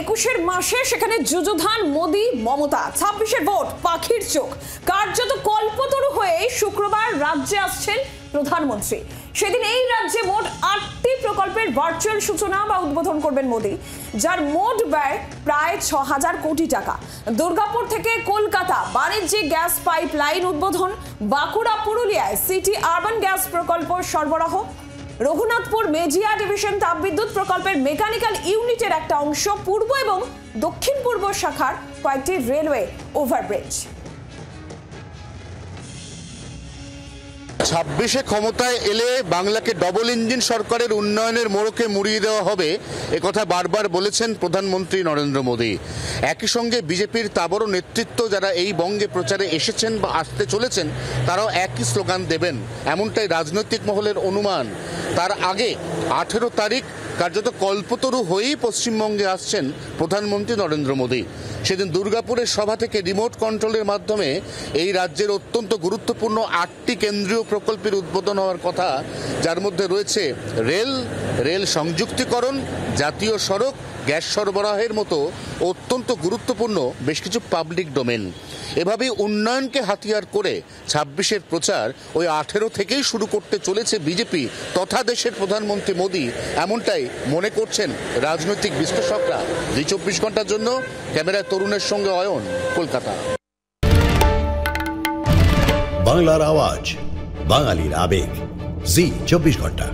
21-এর মাসে সেখানে যুযুধান মোদি মমতা, 26-এর ভোট পাখির চোখ। কার্যত কল্পতরু হয়ে শুক্রবার রাজ্যে আসছেন প্রধানমন্ত্রী। সেদিন এই রাজ্যে মোট 8টি প্রকল্পের ভার্চুয়াল সূচনা বা উদ্বোধন করবেন মোদি, যার মোট ব্যয় প্রায় 6,000 কোটি টাকা। দুর্গাপুর থেকে কলকাতা বাণিজ্যিক গ্যাস পাইপ লাইন উদ্বোধন, বাঁকুড়া পুরুলিয়ায় সিটি আরবান গ্যাস প্রকল্প সরবরাহ, রঘুনাথপুর মেজিয়া ডিভিশন তাপবিদ্যুৎ প্রকল্পের মেকানিক্যাল ইউনিটের একটা অংশ, পূর্ব এবং দক্ষিণ পূর্ব শাখার কয়েকটি রেলওয়ে ওভারব্রিজ। 26-এ ক্ষমতায় এলে বাংলাকে ডবল ইঞ্জিন সরকারের উন্নয়নের মোড়কে মুড়িয়ে দেওয়া হবে, একথা বারবার বলেছেন প্রধানমন্ত্রী নরেন্দ্র মোদী। একই সঙ্গে বিজেপির তাবড় নেতৃত্ব যারা এই বঙ্গে প্রচারে এসেছেন বা আসতে চলেছেন, তারাও একই স্লোগান দেবেন, এমনটাই রাজনৈতিক মহলের অনুমান। তার আগে 18 তারিখ কার্যত কল্পতরু হয়েই পশ্চিমবঙ্গে আসছেন প্রধানমন্ত্রী নরেন্দ্র মোদী। সেদিন দুর্গাপুরের সভা থেকে রিমোট কন্ট্রোলের মাধ্যমে এই রাজ্যের অত্যন্ত গুরুত্বপূর্ণ 8টি কেন্দ্রীয় প্রকল্পের উদ্বোধন হওয়ার কথা, যার মধ্যে রয়েছে রেল সংযুক্তিকরণ, জাতীয় সড়ক, গ্যাস সরবরাহের মতো অত্যন্ত গুরুত্বপূর্ণ বেশ কিছু পাবলিক ডোমেন। এভাবেই উন্নয়নকে হাতিয়ার করে 26-এর প্রচার ওই 18 থেকেই শুরু করতে চলেছে বিজেপি তথা দেশের প্রধানমন্ত্রী মোদী, এমনটাই মনে করছেন রাজনৈতিক বিশ্লেষকরা। 24 ঘন্টার জন্য ক্যামেরায় তরুণের সঙ্গে অয়ন, কলকাতা। বাংলার আওয়াজ, বাঙালির আবেগ, জি 24 ঘন্টা।